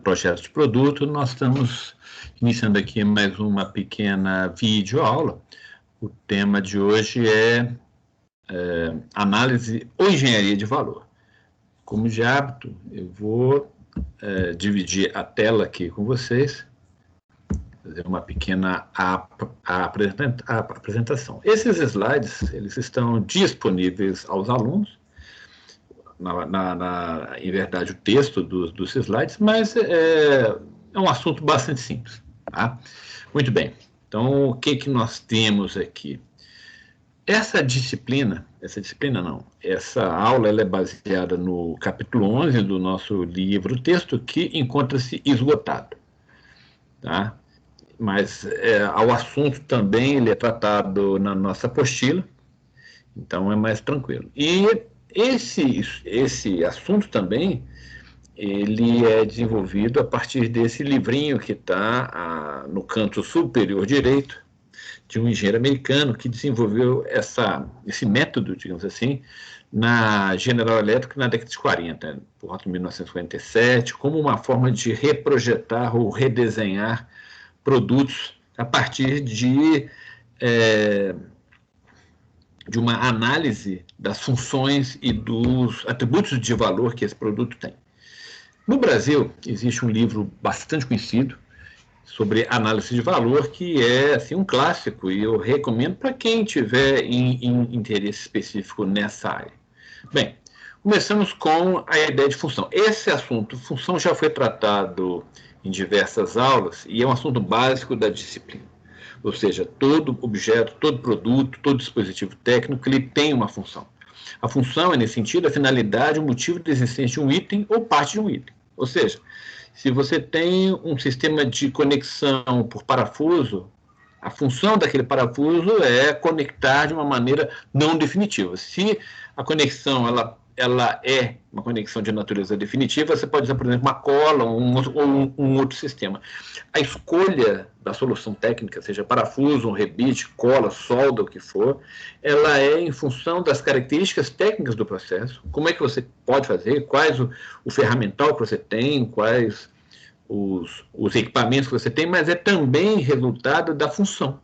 Projeto de Produto, nós estamos iniciando aqui mais uma pequena videoaula. O tema de hoje é análise ou engenharia de valor. Como de hábito, eu vou dividir a tela aqui com vocês, fazer uma pequena apresentação. Esses slides, eles estão disponíveis aos alunos, em verdade, o texto dos slides, mas é um assunto bastante simples. Tá? Muito bem, então o que nós temos aqui? Essa aula ela é baseada no capítulo 11 do nosso livro texto, que encontra-se esgotado. Tá? Mas ao assunto também ele é tratado na nossa apostila, então é mais tranquilo. E esse assunto também, ele é desenvolvido a partir desse livrinho que está no canto superior direito, de um engenheiro americano que desenvolveu esse método, digamos assim, na General Electric na década de 40, por volta de 1947, como uma forma de reprojetar ou redesenhar produtos a partir de uma análise das funções e dos atributos de valor que esse produto tem. No Brasil, existe um livro bastante conhecido sobre análise de valor, que é assim, um clássico, e eu recomendo para quem tiver interesse específico nessa área. Bem, começamos com a ideia de função. Esse assunto, função, já foi tratado em diversas aulas, e é um assunto básico da disciplina. Ou seja, todo objeto, todo produto, todo dispositivo técnico, ele tem uma função. A função é, nesse sentido, a finalidade, o motivo de existência de um item ou parte de um item. Ou seja, se você tem um sistema de conexão por parafuso, a função daquele parafuso é conectar de uma maneira não definitiva. Se a conexão ela é uma conexão de natureza definitiva, você pode usar, por exemplo, uma cola ou um outro sistema. A escolha da solução técnica, seja parafuso, um rebite, cola, solda, o que for, ela é em função das características técnicas do processo, como é que você pode fazer, quais o ferramental que você tem, quais os equipamentos que você tem, mas é também resultado da função.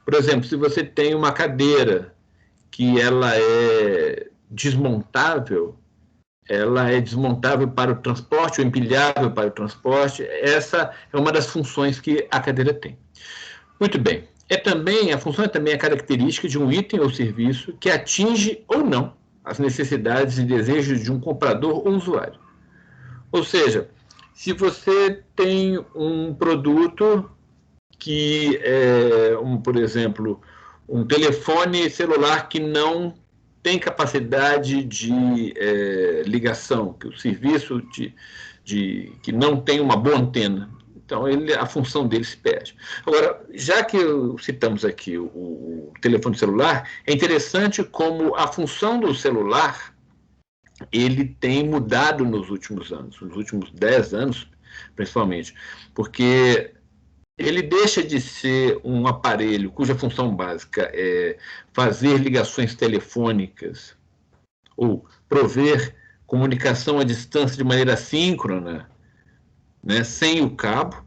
Por exemplo, se você tem uma cadeira que ela é desmontável para o transporte, ou empilhável para o transporte, essa é uma das funções que a cadeira tem. Muito bem. A função é também a característica de um item ou serviço que atinge ou não as necessidades e desejos de um comprador ou usuário. Ou seja, se você tem um produto que é, por exemplo, um telefone celular que não tem capacidade de ligação, que o serviço que não tem uma boa antena, então a função dele se perde. Agora, já que citamos aqui o telefone celular, é interessante como a função do celular ele tem mudado nos últimos anos, nos últimos 10 anos, principalmente, porque ele deixa de ser um aparelho cuja função básica é fazer ligações telefônicas ou prover comunicação à distância de maneira assíncrona, né, sem o cabo,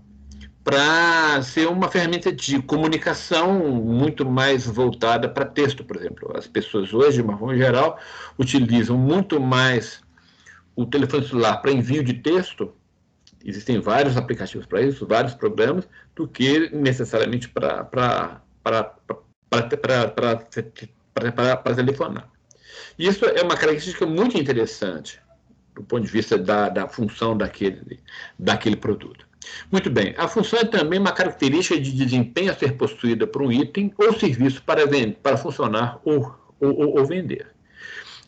para ser uma ferramenta de comunicação muito mais voltada para texto, por exemplo. As pessoas hoje, de uma forma geral, utilizam muito mais o telefone celular para envio de texto, existem vários aplicativos para isso, vários programas, do que necessariamente para telefonar. Isso é uma característica muito interessante do ponto de vista da função daquele produto. Muito bem, a função é também uma característica de desempenho a ser possuída por um item ou serviço para funcionar ou vender.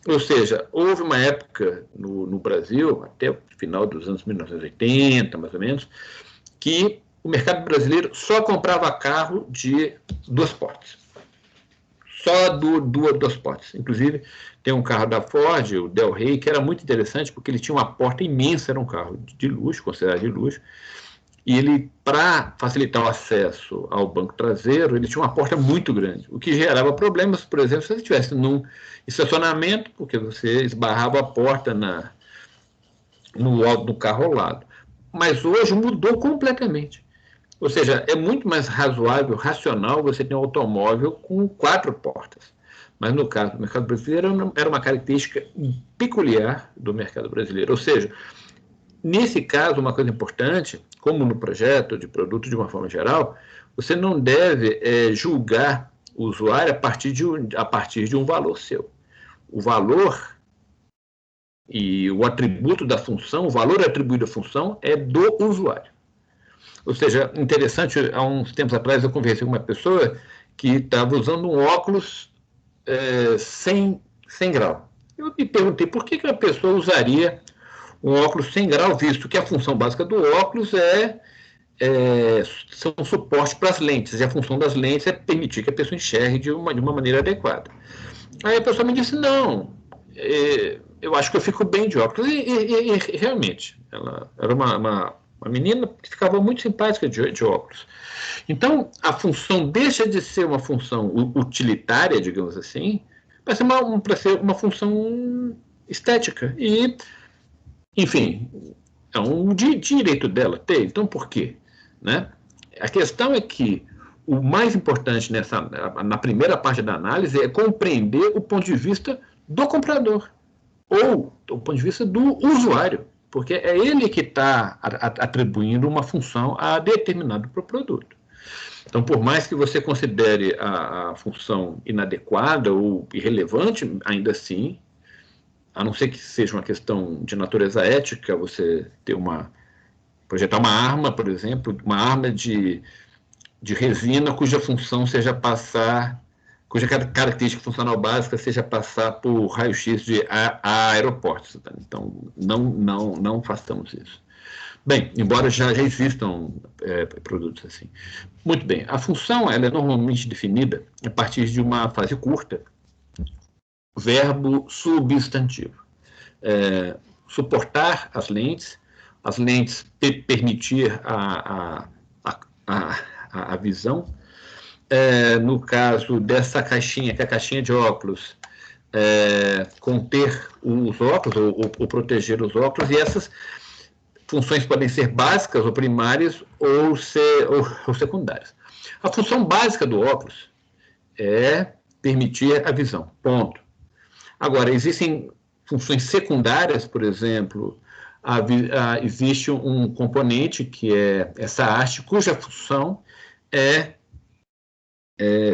Ou seja, houve uma época no Brasil, até o final dos anos 1980, mais ou menos, que o mercado brasileiro só comprava carro de 2 portas. Só duas portas. Inclusive, tem um carro da Ford, o Del Rey, que era muito interessante, porque ele tinha uma porta imensa, era um carro de luxo, considerado de luxo, e ele, para facilitar o acesso ao banco traseiro, ele tinha uma porta muito grande, o que gerava problemas, por exemplo, se você estivesse num estacionamento, porque você esbarrava a porta no alto do carro ao lado. mas hoje mudou completamente. Ou seja, é muito mais razoável, racional você ter um automóvel com 4 portas. Mas no caso do mercado brasileiro era uma característica peculiar do mercado brasileiro. Ou seja, nesse caso, uma coisa importante, como no projeto de produto de uma forma geral, você não deve julgar o usuário a partir de um valor seu. O valor e o atributo da função, o valor atribuído à função é do usuário. Ou seja, interessante, há uns tempos atrás eu conversei com uma pessoa que estava usando um óculos 100 grau. Eu me perguntei por que a pessoa usaria um óculos 100 grau, visto que a função básica do óculos são suporte para as lentes, e a função das lentes é permitir que a pessoa enxergue de uma maneira adequada. Aí a pessoa me disse, não, eu acho que eu fico bem de óculos, e realmente, ela era uma menina que ficava muito simpática de óculos. Então, a função deixa de ser uma função utilitária, digamos assim, para ser uma função estética. E, enfim, é um direito dela ter. Então, por quê? Né? A questão é que o mais importante na primeira parte da análise é compreender o ponto de vista do comprador, ou do ponto de vista do usuário, porque é ele que está atribuindo uma função a determinado produto. Então, por mais que você considere a função inadequada ou irrelevante, ainda assim, a não ser que seja uma questão de natureza ética, você projetar uma arma, por exemplo, uma arma de resina cuja função seja cuja característica funcional básica seja passar por raio-x de aeroportos. Tá? Então, não façamos isso. Bem, embora já existam produtos assim. Muito bem, a função ela é normalmente definida a partir de uma frase curta, verbo substantivo. Suportar as lentes permitir a visão. No caso dessa caixinha, que é a caixinha de óculos, conter os óculos ou proteger os óculos, e essas funções podem ser básicas ou primárias ou secundárias. A função básica do óculos é permitir a visão, ponto. Agora, existem funções secundárias, por exemplo, existe um componente que é essa haste, cuja função é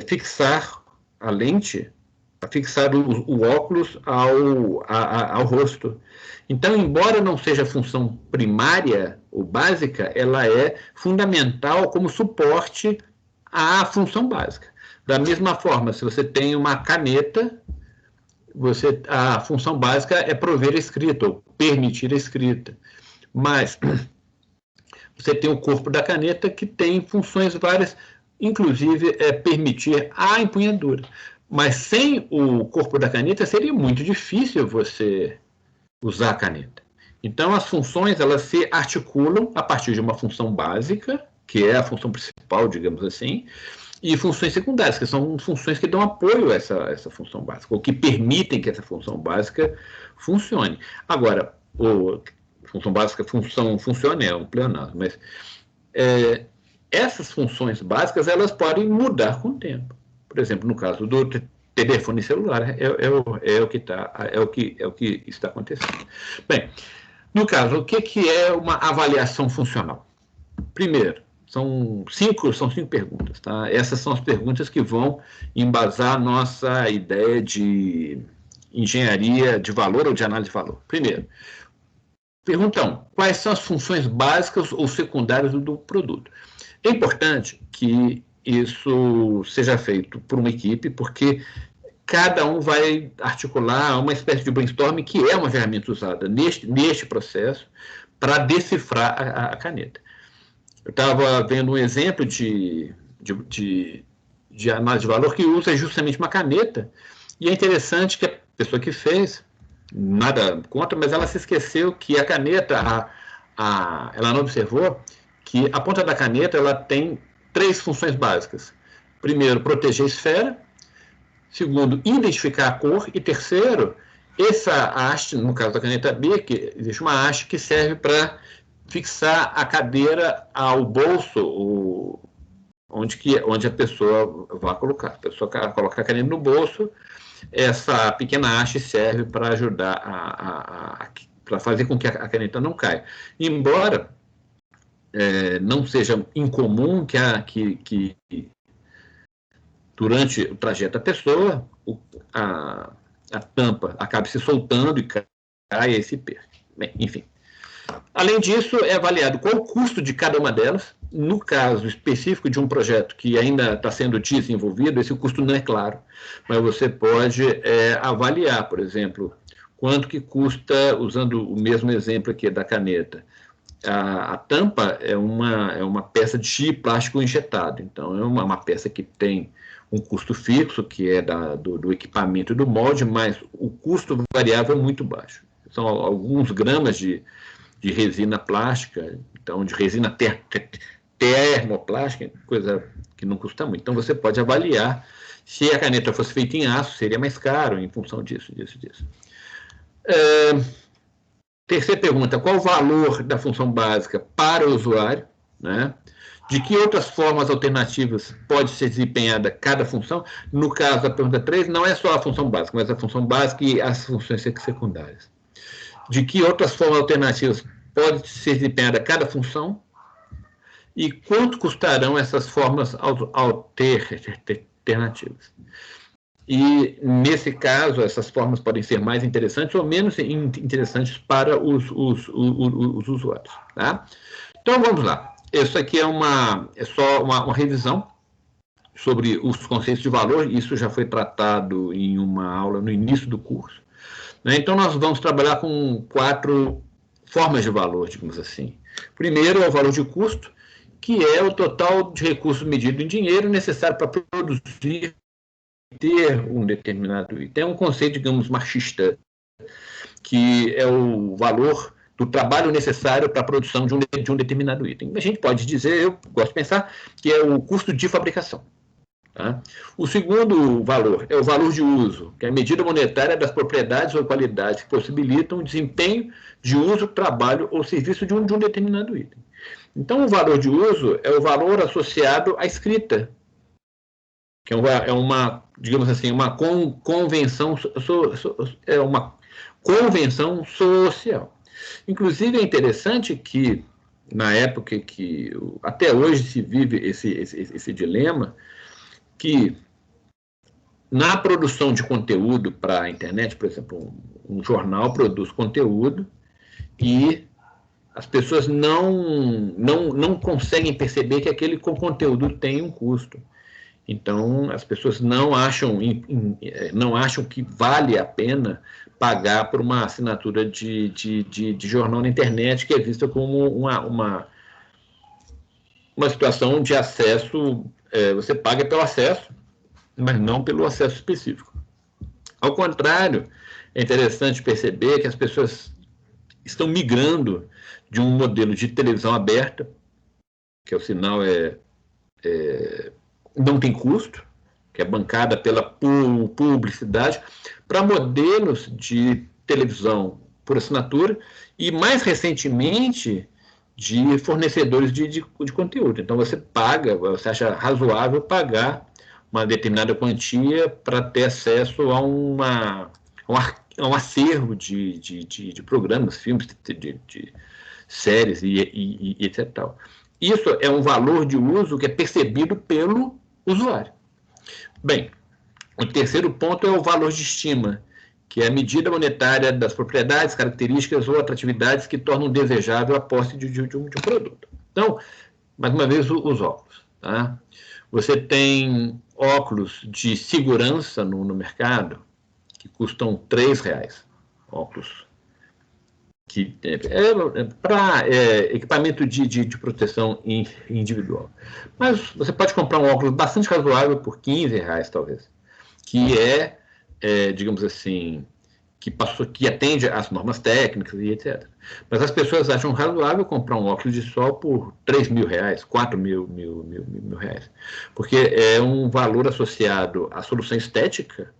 fixar a lente, fixar o óculos ao rosto. Então, embora não seja função primária ou básica, ela é fundamental como suporte à função básica. Da mesma forma, se você tem uma caneta, a função básica é prover a escrita, ou permitir a escrita. Mas você tem o corpo da caneta que tem funções várias, inclusive permitir a empunhadura. Mas sem o corpo da caneta seria muito difícil você usar a caneta. Então, as funções elas se articulam a partir de uma função básica, que é a função principal, digamos assim, e funções secundárias, que são funções que dão apoio a essa função básica, ou que permitem que essa função básica funcione. Agora, função básica, funcione é um pleonasmo, mas essas funções básicas elas podem mudar com o tempo. Por exemplo, no caso do telefone celular, é o que está acontecendo. Bem, no caso, o que é uma avaliação funcional? Primeiro, são cinco perguntas. Tá? Essas são as perguntas que vão embasar a nossa ideia de engenharia de valor ou de análise de valor. Primeiro, pergunta 1. Quais são as funções básicas ou secundárias do produto? É importante que isso seja feito por uma equipe, porque cada um vai articular uma espécie de brainstorming, que é uma ferramenta usada neste processo para decifrar a caneta. Eu estava vendo um exemplo de análise de valor que usa justamente uma caneta, e é interessante que a pessoa que fez, nada contra, mas ela se esqueceu que a caneta, ela não observou que a ponta da caneta ela tem 3 funções básicas. Primeiro, proteger a esfera. Segundo, identificar a cor. E terceiro, essa haste, no caso da caneta B, que existe uma haste que serve para fixar a cadeira ao bolso, onde a pessoa vai colocar. A pessoa coloca a caneta no bolso, essa pequena haste serve para ajudar para fazer com que a caneta não caia. Embora não seja incomum que durante o trajeto da pessoa, a tampa acabe se soltando e caia e se perca. Bem, enfim. Além disso, é avaliado qual o custo de cada uma delas. No caso específico de um projeto que ainda está sendo desenvolvido, esse custo não é claro, mas você pode avaliar, por exemplo, quanto que custa, usando o mesmo exemplo aqui da caneta. A tampa é uma peça de plástico injetado, então é uma peça que tem um custo fixo, que é do equipamento e do molde, mas o custo variável é muito baixo. São alguns gramas de resina plástica, então de resina termoplástica, coisa que não custa muito. Então você pode avaliar se a caneta fosse feita em aço, seria mais caro em função disso. Terceira pergunta, qual o valor da função básica para o usuário, né? De que outras formas alternativas pode ser desempenhada cada função? No caso da pergunta 3, não é só a função básica, mas a função básica e as funções secundárias. De que outras formas alternativas pode ser desempenhada cada função? E quanto custarão essas formas alternativas? E, nesse caso, essas formas podem ser mais interessantes ou menos interessantes para os usuários. Tá? Então, vamos lá. Isso aqui é só uma revisão sobre os conceitos de valor. Isso já foi tratado em uma aula no início do curso. Né? Então, nós vamos trabalhar com 4 formas de valor, digamos assim. Primeiro é o valor de custo, que é o total de recursos medido em dinheiro necessário para produzir ter um determinado item. É um conceito, digamos, marxista, que é o valor do trabalho necessário para a produção de um determinado item. A gente pode dizer, eu gosto de pensar, que é o custo de fabricação. Tá? O segundo valor é o valor de uso, que é a medida monetária das propriedades ou qualidades que possibilitam o desempenho de uso, trabalho ou serviço de um determinado item. Então, o valor de uso é o valor associado à escrita, que é uma, digamos assim, uma convenção social. Inclusive, é interessante que, na época que até hoje se vive esse dilema, que na produção de conteúdo para a internet, por exemplo, um jornal produz conteúdo e as pessoas não conseguem perceber que aquele conteúdo tem um custo. Então, as pessoas não acham que vale a pena pagar por uma assinatura de jornal na internet, que é vista como uma situação de acesso, você paga pelo acesso, mas não pelo acesso específico. Ao contrário, é interessante perceber que as pessoas estão migrando de um modelo de televisão aberta, que o sinal não tem custo, que é bancada pela publicidade, para modelos de televisão por assinatura e, mais recentemente, de fornecedores de conteúdo. Então, você acha razoável pagar uma determinada quantia para ter acesso a um acervo de programas, filmes, de séries e etc. Isso é um valor de uso que é percebido pelo usuário. Bem, o terceiro ponto é o valor de estima, que é a medida monetária das propriedades, características ou atratividades que tornam desejável a posse de um produto. Então, mais uma vez, os óculos. Tá? Você tem óculos de segurança no mercado que custam R$3, óculos que para equipamento de proteção individual. Mas você pode comprar um óculos bastante razoável por R$15, talvez, que digamos assim, que atende às normas técnicas e etc. Mas as pessoas acham razoável comprar um óculos de sol por R$3.000, R$4.000, porque é um valor associado à solução estética.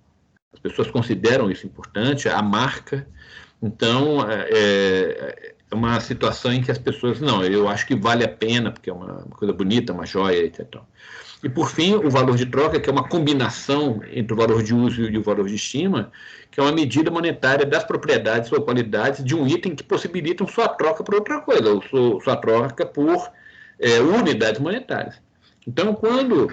As pessoas consideram isso importante, a marca. Então, uma situação em que as pessoas, não, eu acho que vale a pena, porque é uma coisa bonita, uma joia, etc. E, por fim, o valor de troca, que é uma combinação entre o valor de uso e o valor de estima, que é uma medida monetária das propriedades ou qualidades de um item que possibilitam sua troca por outra coisa, ou sua troca por unidades monetárias. Então, quando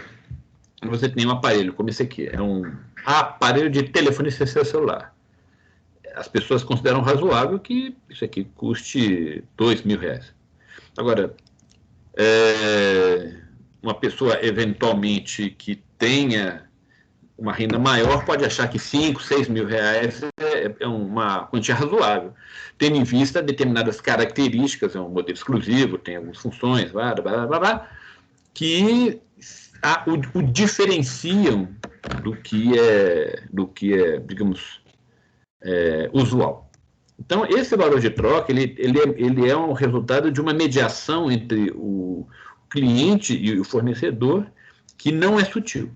você tem um aparelho como esse aqui, é um aparelho de telefone celular, as pessoas consideram razoável que isso aqui custe R$2.000. Agora, uma pessoa eventualmente que tenha uma renda maior pode achar que R$5.000, R$6.000 é uma quantia razoável, tendo em vista determinadas características, é um modelo exclusivo, tem algumas funções, blá, blá, blá, blá, que o diferenciam do que é, digamos, usual. Então, esse valor de troca ele é um resultado de uma mediação entre o cliente e o fornecedor que não é sutil.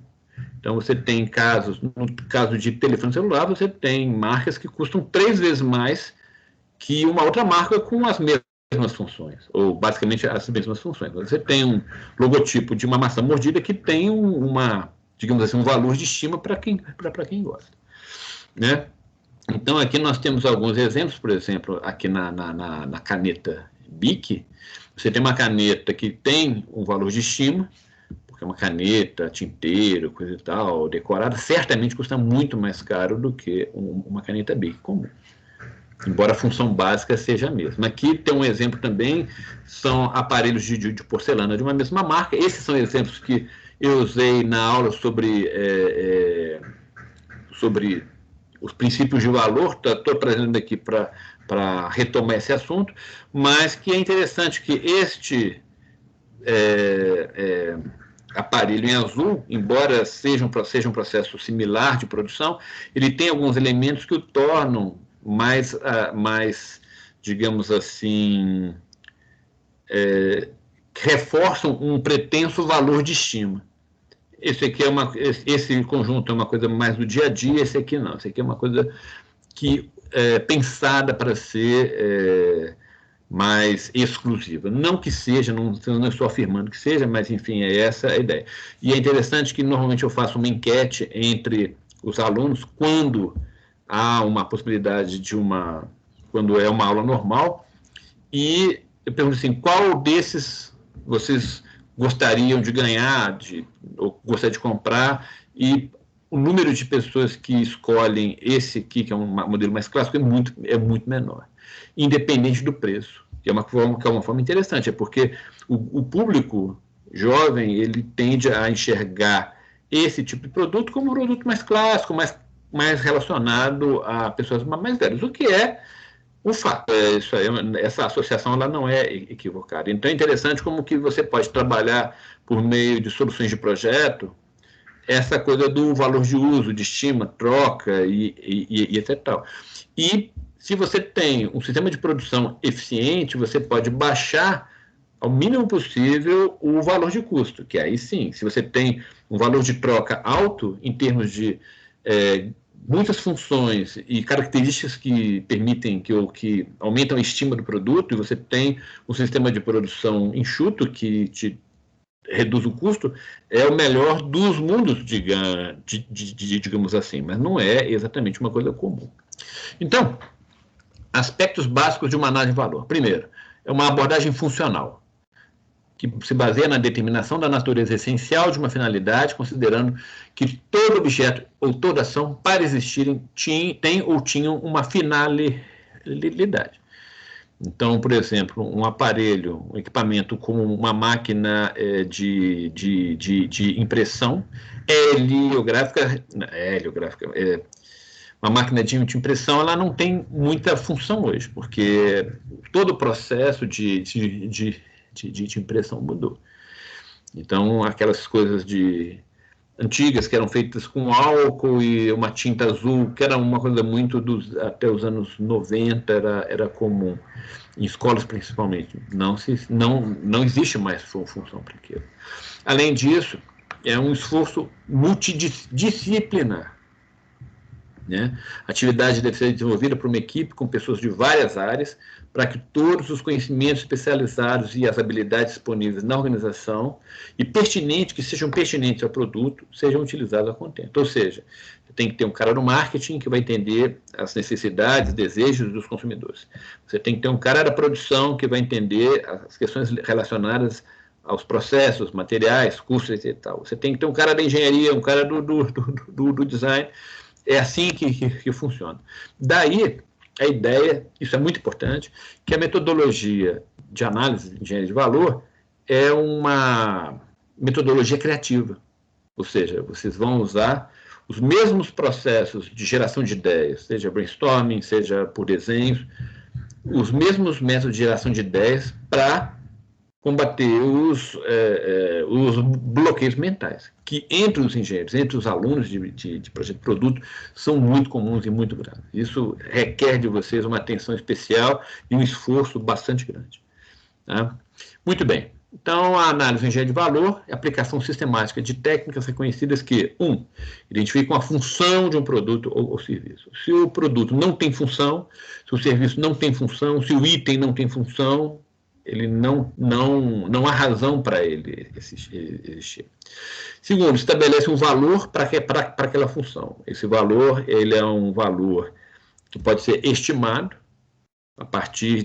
Então, você tem casos, no caso de telefone celular, você tem marcas que custam 3 vezes mais que uma outra marca com as mesmas funções, ou basicamente as mesmas funções. Você tem um logotipo de uma maçã mordida que tem digamos assim, um valor de estima para quem gosta, né? Então, aqui nós temos alguns exemplos, por exemplo, aqui na caneta Bic, você tem uma caneta que tem um valor de estima, porque uma caneta, tinteiro, coisa e tal, decorada, certamente custa muito mais caro do que uma caneta Bic comum, embora a função básica seja a mesma. Aqui tem um exemplo também, são aparelhos de porcelana de uma mesma marca. Esses são exemplos que eu usei na aula sobre os princípios de valor, estou trazendo aqui para retomar esse assunto, mas que é interessante que este aparelho em azul, embora seja um processo similar de produção, ele tem alguns elementos que o tornam mais digamos assim, reforçam um pretenso valor de estima. Esse conjunto é uma coisa mais do dia a dia, esse aqui não. Esse aqui é uma coisa que pensada para ser mais exclusiva. Não que seja, não estou afirmando que seja, mas, enfim, é essa a ideia. E é interessante que, normalmente, eu faço uma enquete entre os alunos quando há uma possibilidade quando é uma aula normal, e eu pergunto assim, qual desses vocês gostariam de ganhar, ou gostariam de comprar, e o número de pessoas que escolhem esse aqui, que é um modelo mais clássico, é muito menor, independente do preço. Que é uma forma interessante, é porque o público jovem ele tende a enxergar esse tipo de produto como um produto mais clássico, mais relacionado a pessoas mais velhas, o que é um fato. Isso aí, essa associação ela não é equivocada. Então é interessante como que você pode trabalhar por meio de soluções de projeto essa coisa do valor de uso, de estima, troca e etc. E se você tem um sistema de produção eficiente, você pode baixar ao mínimo possível o valor de custo, que aí sim, se você tem um valor de troca alto em termos de muitas funções e características que permitem que aumentam a estima do produto, e você tem um sistema de produção enxuto que te reduz o custo, é o melhor dos mundos, digamos assim, mas não é exatamente uma coisa comum. Então, aspectos básicos de uma análise de valor. Primeiro, é uma abordagem funcional, que se baseia na determinação da natureza essencial de uma finalidade, considerando que todo objeto ou toda ação, para existirem, tem ou tinham uma finalidade. Então, por exemplo, um aparelho, um equipamento como uma máquina de impressão heliográfica, uma máquina de impressão, ela não tem muita função hoje, porque todo o processo de impressão mudou. Então, aquelas coisas antigas que eram feitas com álcool e uma tinta azul, que era uma coisa muito até os anos 90 era comum, em escolas principalmente. Não existe mais função para aquilo. Além disso, é um esforço multidisciplinar. né? A atividade deve ser desenvolvida por uma equipe com pessoas de várias áreas, para que todos os conhecimentos especializados e as habilidades disponíveis na organização que sejam pertinentes ao produto, sejam utilizados a contento. Ou seja, você tem que ter um cara no marketing que vai entender as necessidades, desejos dos consumidores. Você tem que ter um cara da produção que vai entender as questões relacionadas aos processos, materiais, custos e tal. Você tem que ter um cara da engenharia, um cara do design. É assim que funciona. Daí, a ideia, isso é muito importante, que a metodologia de análise de engenharia de valor é uma metodologia criativa. Ou seja, vocês vão usar os mesmos processos de geração de ideias, seja brainstorming, seja por desenhos, os mesmos métodos de geração de ideias para combater os bloqueios mentais, que entre os engenheiros, entre os alunos de projeto de produto, são muito comuns e muito graves. Isso requer de vocês uma atenção especial e um esforço bastante grande. Tá? Muito bem. Então, a análise de engenharia de valor é a aplicação sistemática de técnicas reconhecidas que, identificam a função de um produto ou serviço. Se o produto não tem função, se o serviço não tem função, se o item não tem função, ele não há razão para ele existir. Segundo, estabelece um valor para aquela função. Esse valor, ele é um valor que pode ser estimado a partir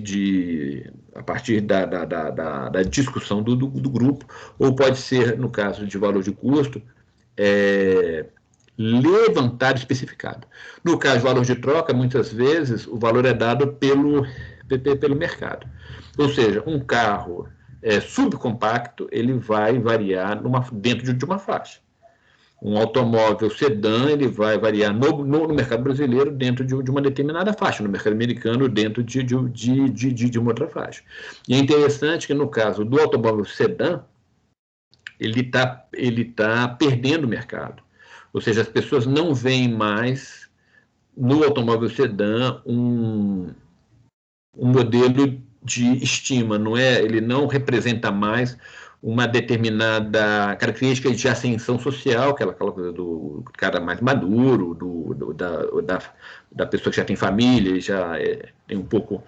da discussão do grupo, ou pode ser, no caso de valor de custo, levantado, especificado. No caso de valor de troca, muitas vezes, o valor é dado pelo mercado. Ou seja, um carro subcompacto, ele vai variar dentro de uma faixa. Um automóvel sedã, ele vai variar no mercado brasileiro dentro de uma determinada faixa, no mercado americano dentro de uma outra faixa. E é interessante que, no caso do automóvel sedã, ele tá perdendo o mercado. Ou seja, as pessoas não veem mais no automóvel sedã um modelo de estima, ele não representa mais uma determinada característica de ascensão social, aquela coisa do cara mais maduro, da pessoa que já tem família, já tem um pouco,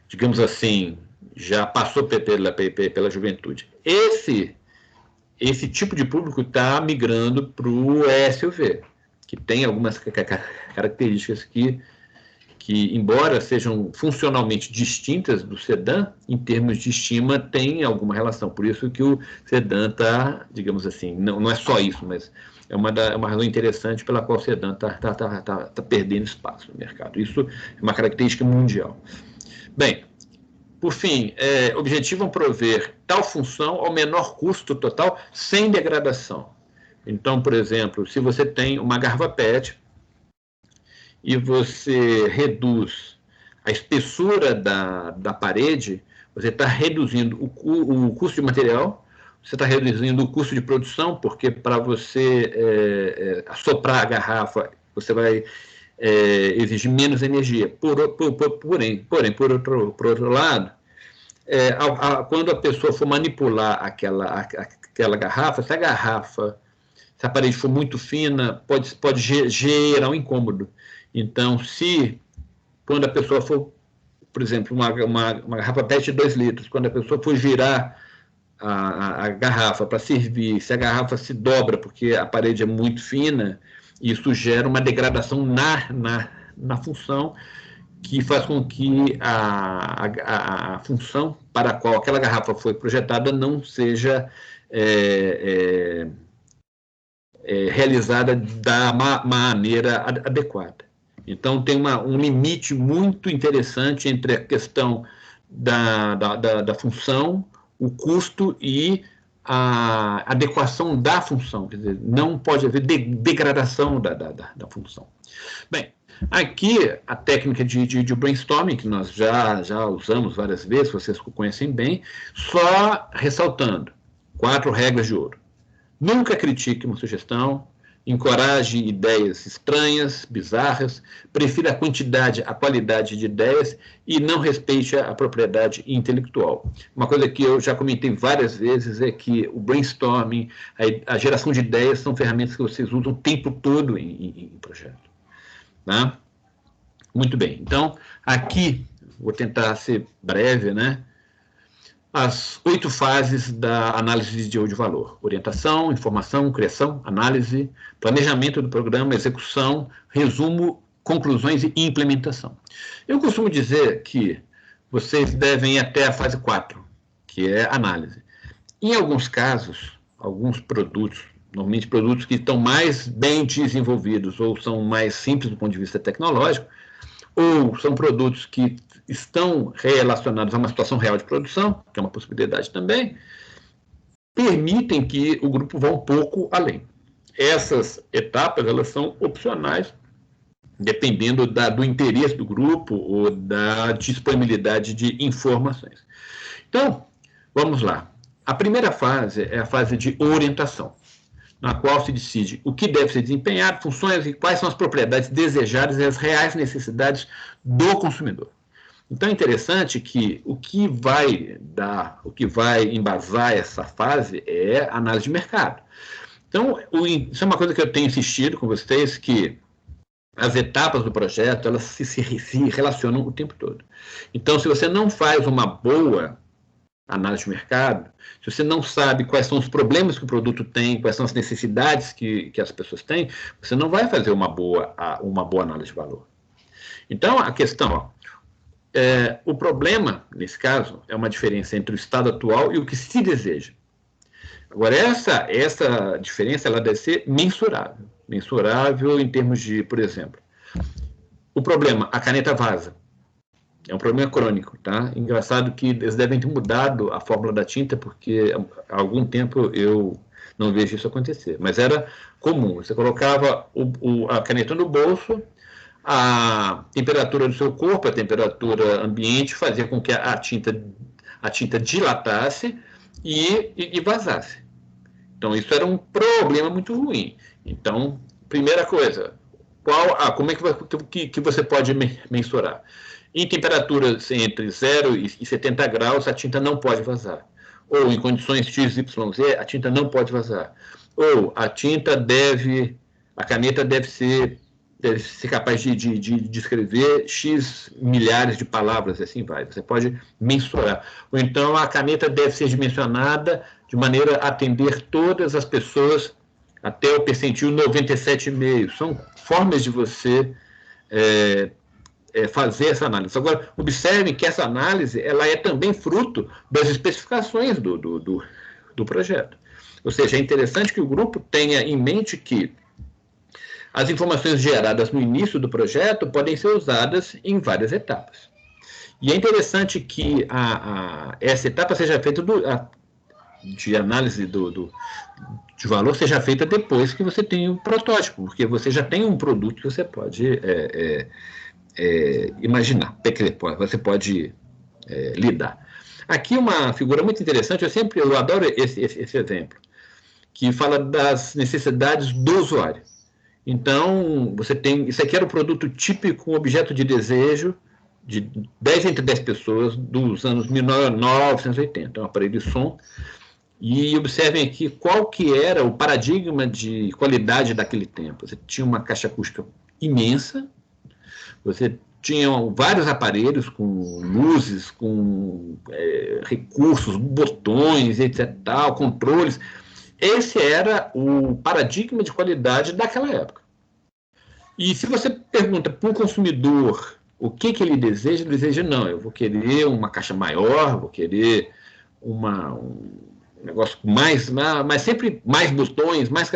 digamos assim, já passou pela juventude. Esse tipo de público está migrando para o SUV, que tem algumas características que, embora sejam funcionalmente distintas do sedã, em termos de estima, tem alguma relação. Por isso que o sedã está, digamos assim, não é só isso, mas é uma razão interessante pela qual o sedã está perdendo espaço no mercado. Isso é uma característica mundial. Bem, por fim, objetivam prover tal função ao menor custo total, sem degradação. Então, por exemplo, se você tem uma garrafa PET, e você reduz a espessura da parede, você está reduzindo o custo de material, você está reduzindo o custo de produção, porque para você assoprar a garrafa, você vai exigir menos energia. Porém, por outro lado, quando a pessoa for manipular aquela garrafa, se a parede for muito fina, pode gerar um incômodo. Então, quando a pessoa for, por exemplo, uma garrafa PET de 2 litros, quando a pessoa for girar a garrafa para servir, se a garrafa se dobra porque a parede é muito fina, isso gera uma degradação na função, que faz com que a função para a qual aquela garrafa foi projetada não seja realizada da maneira adequada. Então, tem um limite muito interessante entre a questão da função, o custo e a adequação da função. Quer dizer, não pode haver degradação da função. Bem, aqui a técnica de brainstorming, que nós já usamos várias vezes, vocês conhecem bem, só ressaltando 4 regras de ouro. Nunca critique uma sugestão, encoraje ideias estranhas, bizarras, prefira a quantidade à qualidade de ideias e não respeite a propriedade intelectual. Uma coisa que eu já comentei várias vezes é que o brainstorming, a geração de ideias são ferramentas que vocês usam o tempo todo em projeto. Tá? Muito bem. Então, aqui, vou tentar ser breve, né? As 8 fases da análise de valor: orientação, informação, criação, análise, planejamento do programa, execução, resumo, conclusões e implementação. Eu costumo dizer que vocês devem ir até a fase 4, que é análise. Em alguns casos, alguns produtos, normalmente produtos que estão mais bem desenvolvidos ou são mais simples do ponto de vista tecnológico, ou são produtos que estão relacionados a uma situação real de produção, que é uma possibilidade também, permitem que o grupo vá um pouco além. Essas etapas, elas são opcionais, dependendo do interesse do grupo ou da disponibilidade de informações. Então, vamos lá. A primeira fase é a fase de orientação, na qual se decide o que deve ser desempenhado, funções e quais são as propriedades desejadas e as reais necessidades do consumidor. Então é interessante que o que vai embasar essa fase é a análise de mercado. Então, isso é uma coisa que eu tenho insistido com vocês, que as etapas do projeto, elas se relacionam o tempo todo. Então, se você não faz uma boa análise de mercado, se você não sabe quais são os problemas que o produto tem, quais são as necessidades que as pessoas têm, você não vai fazer uma boa análise de valor. Então, a questão, o problema, nesse caso, é uma diferença entre o estado atual e o que se deseja. Agora, essa diferença ela deve ser mensurável. Mensurável em termos de, por exemplo, o problema, a caneta vaza. É um problema crônico, tá? Engraçado que eles devem ter mudado a fórmula da tinta, porque há algum tempo eu não vejo isso acontecer. Mas era comum. Você colocava a caneta no bolso, a temperatura do seu corpo, a temperatura ambiente, fazia com que a tinta dilatasse e vazasse. Então, isso era um problema muito ruim. Então, primeira coisa, como é que você pode mensurar? Em temperaturas entre 0 e 70 graus, a tinta não pode vazar. Ou em condições XYZ, a tinta não pode vazar. Ou a caneta deve ser capaz de escrever X milhares de palavras, assim vai. Você pode mensurar. Ou então a caneta deve ser dimensionada de maneira a atender todas as pessoas até o percentil 97,5. São formas de você fazer essa análise. Agora, observem que essa análise ela é também fruto das especificações do projeto. Ou seja, é interessante que o grupo tenha em mente que as informações geradas no início do projeto podem ser usadas em várias etapas. E é interessante que essa etapa seja feita de análise de valor seja feita depois que você tem o protótipo, porque você já tem um produto que você pode imaginar, você pode lidar. Aqui uma figura muito interessante, eu adoro esse exemplo, que fala das necessidades do usuário. Então, você tem, isso aqui era o produto típico, um objeto de desejo de 10 entre 10 pessoas dos anos 1980, um aparelho de som. E observem aqui qual que era o paradigma de qualidade daquele tempo. Você tinha uma caixa acústica imensa, você tinha vários aparelhos com luzes, com recursos, botões, etc., controles. Esse era o paradigma de qualidade daquela época. E se você pergunta para o consumidor o que ele deseja, não, eu vou querer uma caixa maior, vou querer um negócio mais, mas sempre mais botões, mais...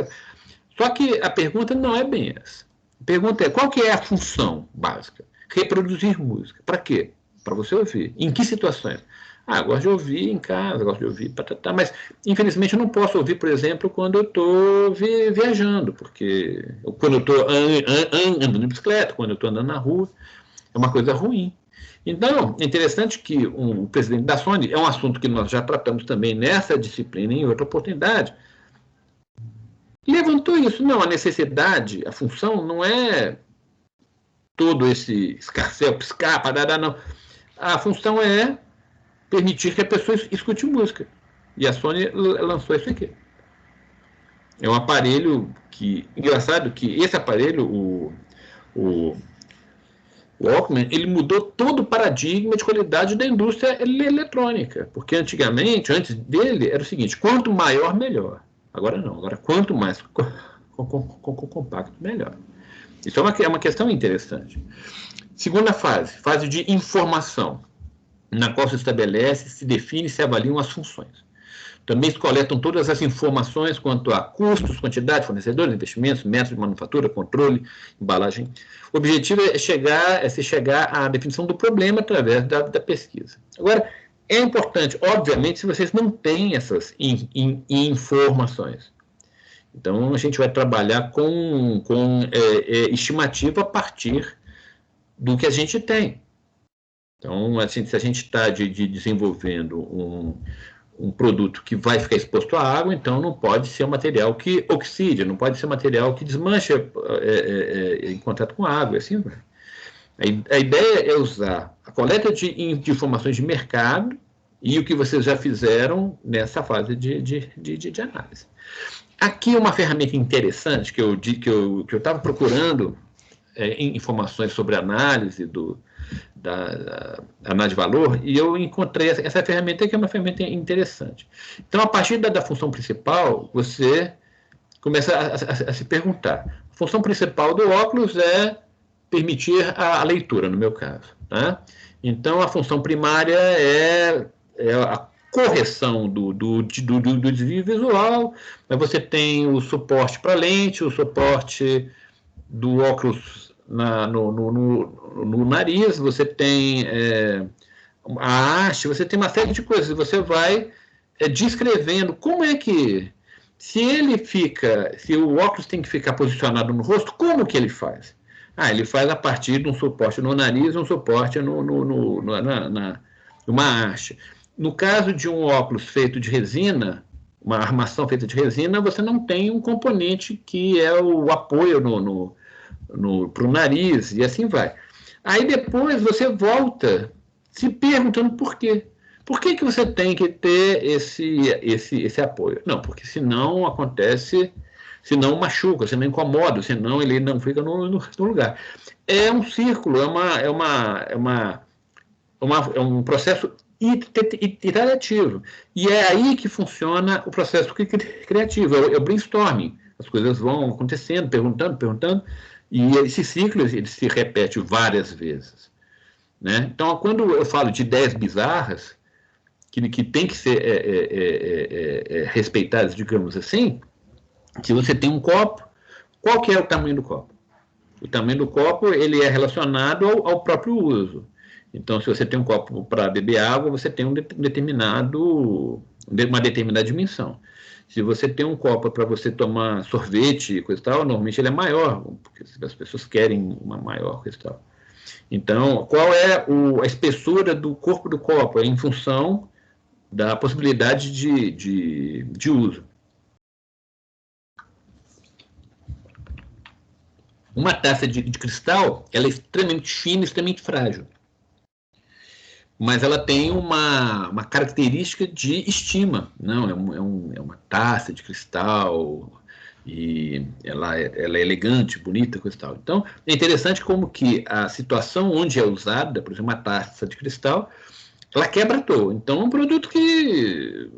Só que a pergunta não é bem essa. A pergunta é, qual que é a função básica? Reproduzir música. Para quê? Para você ouvir. Em que situações? Eu gosto de ouvir em casa, gosto de ouvir, mas infelizmente eu não posso ouvir, por exemplo, quando eu estou viajando, porque quando eu estou andando de bicicleta, quando eu estou andando na rua, é uma coisa ruim. Então, é interessante que o presidente da Sony, é um assunto que nós já tratamos também nessa disciplina em outra oportunidade, levantou isso. Não, a necessidade, a função não é todo esse escarcel, piscar, parará, não. A função é permitir que a pessoa escute música. E a Sony lançou isso aqui. É um aparelho que... Engraçado que esse aparelho, o Walkman, ele mudou todo o paradigma de qualidade da indústria eletrônica, porque antigamente, antes dele, era o seguinte, quanto maior, melhor. Agora não, agora quanto mais compacto, melhor. Isso é uma questão interessante. Segunda fase de informação, na qual se estabelece, se define e se avaliam as funções. Também se coletam todas as informações quanto a custos, quantidade, fornecedores, investimentos, métodos de manufatura, controle, embalagem. O objetivo é se chegar à definição do problema através da pesquisa. Agora, é importante, obviamente, se vocês não têm essas informações. Então, a gente vai trabalhar com estimativa a partir do que a gente tem. Então, assim, se a gente está desenvolvendo um produto que vai ficar exposto à água, então não pode ser um material que oxide, não pode ser um material que desmancha em contato com a água, assim. A ideia é usar a coleta de informações de mercado e o que vocês já fizeram nessa fase de análise. Aqui uma ferramenta interessante que eu estava procurando informações sobre análise da análise de valor, e eu encontrei essa ferramenta que é uma ferramenta interessante. Então, a partir da função principal, você começa a se perguntar. A função principal do óculos é permitir a leitura, no meu caso. Tá? Então, a função primária é a correção do desvio visual, mas você tem o suporte para lente, o suporte do óculos no nariz, você tem a haste, você tem uma série de coisas, você vai descrevendo como é que, se o óculos tem que ficar posicionado no rosto, como que ele faz? Ele faz a partir de um suporte no nariz, um suporte numa haste. No caso de um óculos feito de resina, uma armação feita de resina, você não tem um componente que é o apoio para o nariz, e assim vai. Aí depois você volta se perguntando por quê. Por que você tem que ter esse apoio? Não, porque senão acontece, senão machuca, senão incomoda, senão ele não fica no lugar. É um círculo, é um processo iterativo. E é aí que funciona o processo criativo, é o brainstorming. As coisas vão acontecendo, perguntando, e esse ciclo ele se repete várias vezes. Né? Então, quando eu falo de ideias bizarras, que tem que ser respeitadas, digamos assim, se você tem um copo, qual que é o tamanho do copo? O tamanho do copo ele é relacionado ao próprio uso. Então, se você tem um copo para beber água, você tem uma determinada dimensão. Se você tem um copo para você tomar sorvete e coisa e tal, normalmente ele é maior, porque as pessoas querem uma maior coisa e tal. Então, qual é a espessura do corpo do copo? É em função da possibilidade de uso. Uma taça de cristal, ela é extremamente fina, extremamente frágil. Mas ela tem uma característica de estima. Não, é uma taça de cristal, e ela é elegante, bonita, coisa e tal. Então, é interessante como que a situação onde é usada, por exemplo, uma taça de cristal, ela quebra à toa. Então, é um produto que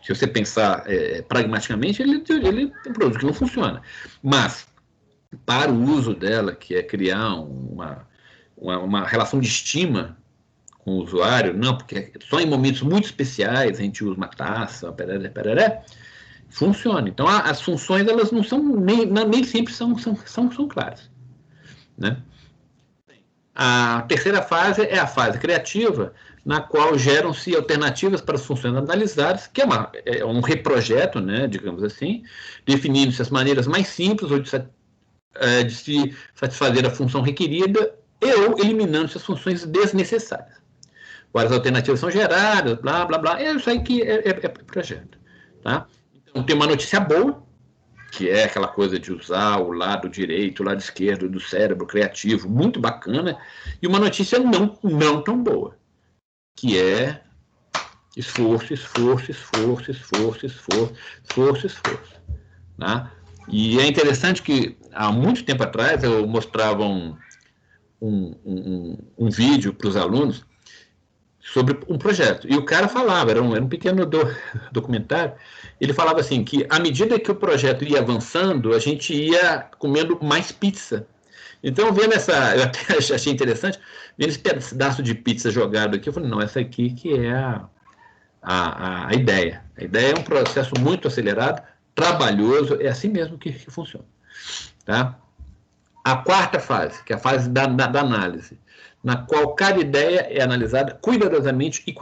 se você pensar pragmaticamente, ele é um produto que não funciona. Mas, para o uso dela, que é criar uma relação de estima com o usuário, não, porque só em momentos muito especiais a gente usa uma taça, pereré, funciona. Então, as funções, elas não são, nem sempre são claras. Né? A terceira fase é a fase criativa, na qual geram-se alternativas para as funções analisadas, que é um reprojeto, né, digamos assim, definindo-se as maneiras mais simples de se satisfazer a função requerida ou eliminando-se as funções desnecessárias. Várias alternativas são geradas, blá, blá, blá. É isso aí que é projeto. Tá? Então, tem uma notícia boa, que é aquela coisa de usar o lado direito, o lado esquerdo do cérebro criativo, muito bacana, e uma notícia não tão boa, que é esforço. Tá? E é interessante que, há muito tempo atrás, eu mostrava um vídeo para os alunos sobre um projeto. E o cara falava, era um pequeno documentário, ele falava assim, que à medida que o projeto ia avançando, a gente ia comendo mais pizza. Então, vendo eu até achei interessante, vendo esse pedaço de pizza jogado aqui, eu falei, não, essa aqui que é a ideia. A ideia é um processo muito acelerado, trabalhoso, é assim mesmo que funciona. Tá? A quarta fase, que é a fase da análise, na qual cada ideia é analisada cuidadosamente e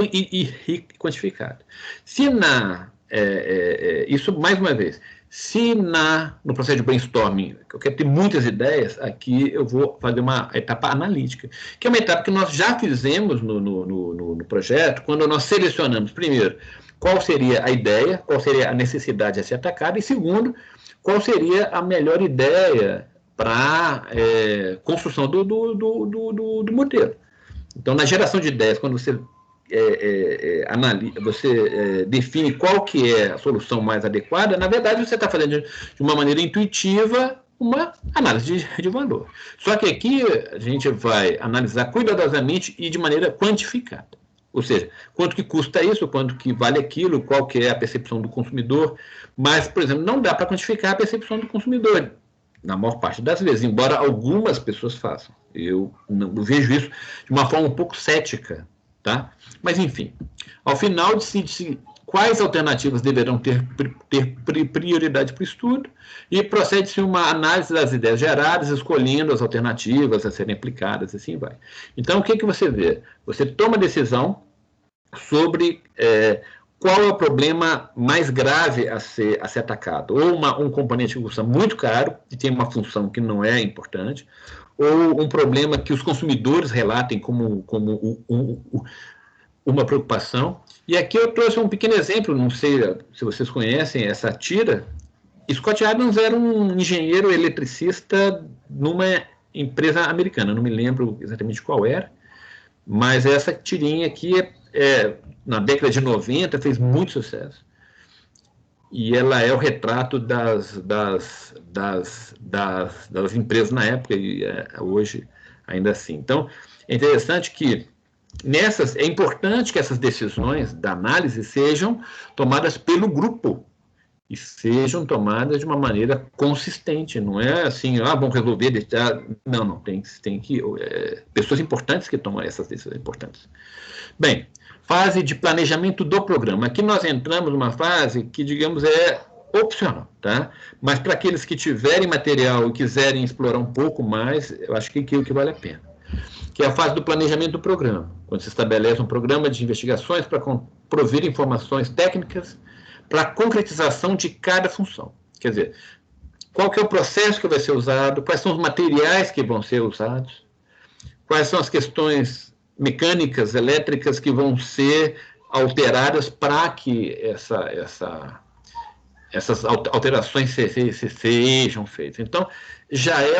quantificada. Se isso, mais uma vez, se no processo de brainstorming eu quero ter muitas ideias, aqui eu vou fazer uma etapa analítica, que é uma etapa que nós já fizemos no projeto, quando nós selecionamos, primeiro, qual seria a ideia, qual seria a necessidade a ser atacada, e segundo, qual seria a melhor ideia para construção do modelo. Então, na geração de ideias, quando você define qual que é a solução mais adequada, na verdade, você está fazendo de uma maneira intuitiva uma análise de valor. Só que aqui a gente vai analisar cuidadosamente e de maneira quantificada. Ou seja, quanto que custa isso, quanto que vale aquilo, qual que é a percepção do consumidor. Mas, por exemplo, não dá para quantificar a percepção do consumidor, na maior parte das vezes, embora algumas pessoas façam. Eu vejo isso de uma forma um pouco cética. Tá? Mas, enfim, ao final decide-se quais alternativas deverão ter prioridade para o estudo e procede-se uma análise das ideias geradas, escolhendo as alternativas a serem aplicadas, e assim vai. Então, o que você vê? Você toma decisão sobre qual é o problema mais grave a ser atacado. Ou um componente que custa muito caro e tem uma função que não é importante, ou um problema que os consumidores relatem como uma preocupação. E aqui eu trouxe um pequeno exemplo, não sei se vocês conhecem essa tira. Scott Adams era um engenheiro eletricista numa empresa americana, não me lembro exatamente qual era, mas essa tirinha aqui, na década de 90, fez muito sucesso. E ela é o retrato das empresas na época e hoje ainda assim. Então, é interessante que é importante que essas decisões da análise sejam tomadas pelo grupo e sejam tomadas de uma maneira consistente. Não é assim, vamos resolver, deixar. Não, tem que pessoas importantes que tomam essas decisões importantes. Bem, fase de planejamento do programa. Aqui nós entramos numa fase que, digamos, é opcional, tá? Mas para aqueles que tiverem material e quiserem explorar um pouco mais, eu acho que é o que vale a pena. Que é a fase do planejamento do programa, quando se estabelece um programa de investigações para prover informações técnicas para a concretização de cada função. Quer dizer, qual que é o processo que vai ser usado, quais são os materiais que vão ser usados, quais são as questões mecânicas, elétricas que vão ser alteradas para que essas alterações sejam feitas. Então, já é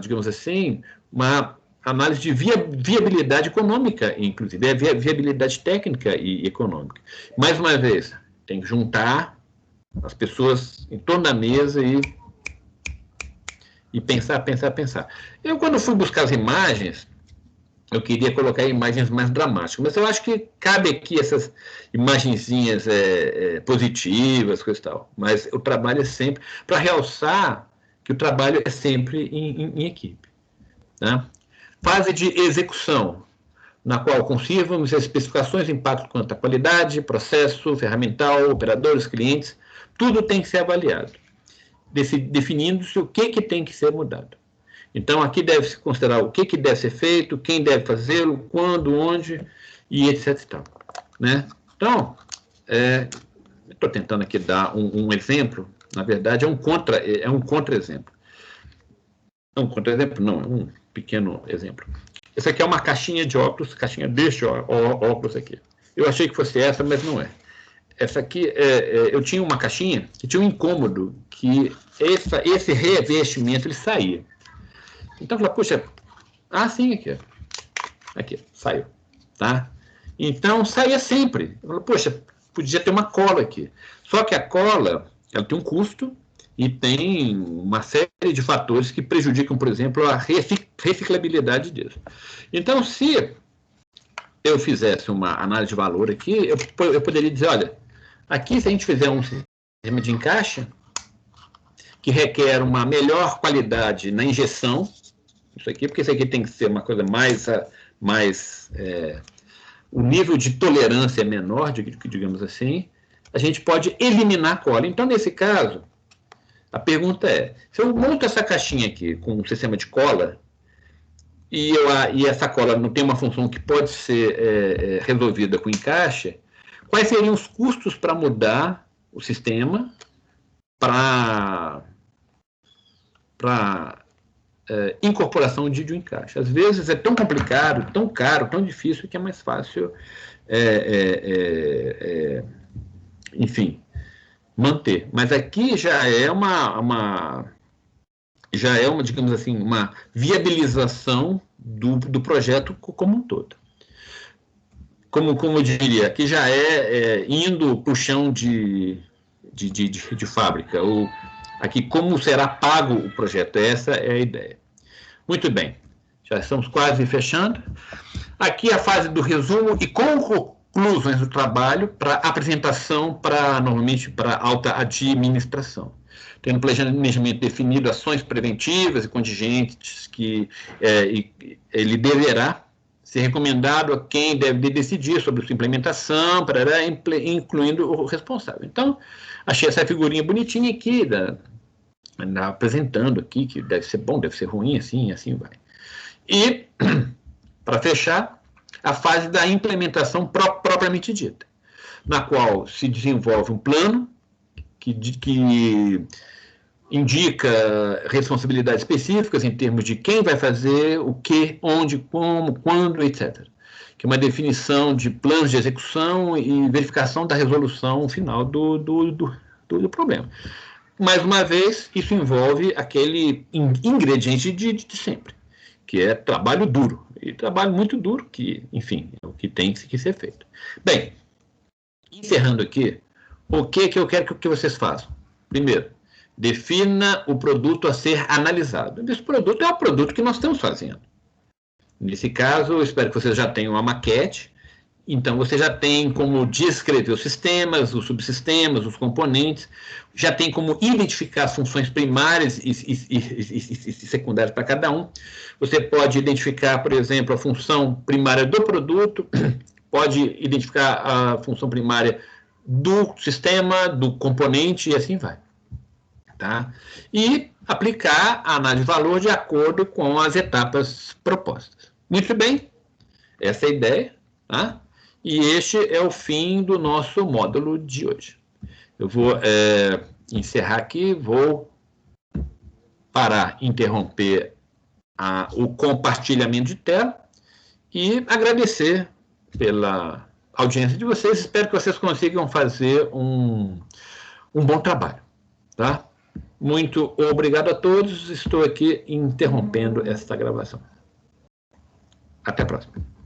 digamos assim, uma análise de viabilidade econômica, inclusive, viabilidade técnica e econômica. Mais uma vez, tem que juntar as pessoas em torno da mesa e pensar. Eu, quando fui buscar as imagens, eu queria colocar imagens mais dramáticas, mas eu acho que cabe aqui essas imagenzinhas positivas, coisa e tal. Mas o trabalho é sempre para realçar que o trabalho é sempre em equipe. Tá? Fase de execução, na qual conservamos as especificações de impacto quanto à qualidade, processo, ferramental, operadores, clientes, tudo tem que ser avaliado, definindo-se o que tem que ser mudado. Então, aqui deve-se considerar o que deve ser feito, quem deve fazê-lo, quando, onde, e etc. E tal, né? Então, estou tentando aqui dar um exemplo, na verdade, é um contra-exemplo. Não, um contra-exemplo não, é um pequeno exemplo. Essa aqui é uma caixinha de óculos, caixinha deste óculos aqui. Eu achei que fosse essa, mas não é. Essa aqui, eu tinha uma caixinha que tinha um incômodo, que esse revestimento ele saía. Então, eu falei, puxa, sim, aqui, saiu, tá? Então, saía sempre. Eu falei, poxa, podia ter uma cola aqui. Só que a cola, ela tem um custo e tem uma série de fatores que prejudicam, por exemplo, a reciclabilidade disso. Então, se eu fizesse uma análise de valor aqui, eu poderia dizer, olha, aqui se a gente fizer um sistema de encaixe, que requer uma melhor qualidade na injeção, isso aqui, porque isso aqui tem que ser uma coisa o nível de tolerância é menor, digamos assim, a gente pode eliminar a cola. Então, nesse caso, a pergunta é, se eu monto essa caixinha aqui com um sistema de cola, e essa cola não tem uma função que pode ser resolvida com encaixe, quais seriam os custos para mudar o sistema para incorporação de um encaixe? Às vezes é tão complicado, tão caro, tão difícil, que é mais fácil, enfim, manter. Mas aqui já é digamos assim, uma viabilização do projeto como um todo. Como eu diria, aqui já indo para o chão de fábrica, ou aqui como será pago o projeto, essa é a ideia. Muito bem, já estamos quase fechando. Aqui a fase do resumo e conclusões do trabalho para apresentação, normalmente para alta administração. Tendo planejamento definido, ações preventivas e contingentes que ele deverá ser recomendado a quem deve decidir sobre sua implementação, incluindo o responsável. Então, achei essa figurinha bonitinha aqui, apresentando aqui, que deve ser bom, deve ser ruim, assim vai. E, para fechar, a fase da implementação propriamente dita, na qual se desenvolve um plano que indica responsabilidades específicas em termos de quem vai fazer, o que, onde, como, quando, etc. Que é uma definição de planos de execução e verificação da resolução final do problema. Mais uma vez, isso envolve aquele ingrediente de sempre, que é trabalho duro. E trabalho muito duro, que, enfim, é o que tem que ser feito. Bem, encerrando aqui, o que eu quero que vocês façam? Primeiro, defina o produto a ser analisado. Esse produto é o produto que nós estamos fazendo. Nesse caso, eu espero que vocês já tenham uma maquete. Então, você já tem como descrever os sistemas, os subsistemas, os componentes, já tem como identificar as funções primárias e secundárias para cada um. Você pode identificar, por exemplo, a função primária do produto, pode identificar a função primária do sistema, do componente, e assim vai. Tá? E aplicar a análise de valor de acordo com as etapas propostas. Muito bem, essa é a ideia, tá? E este é o fim do nosso módulo de hoje. Eu vou encerrar aqui, vou parar, interromper o compartilhamento de tela e agradecer pela audiência de vocês. Espero que vocês consigam fazer um bom trabalho. Tá? Muito obrigado a todos. Estou aqui interrompendo esta gravação. Até a próxima.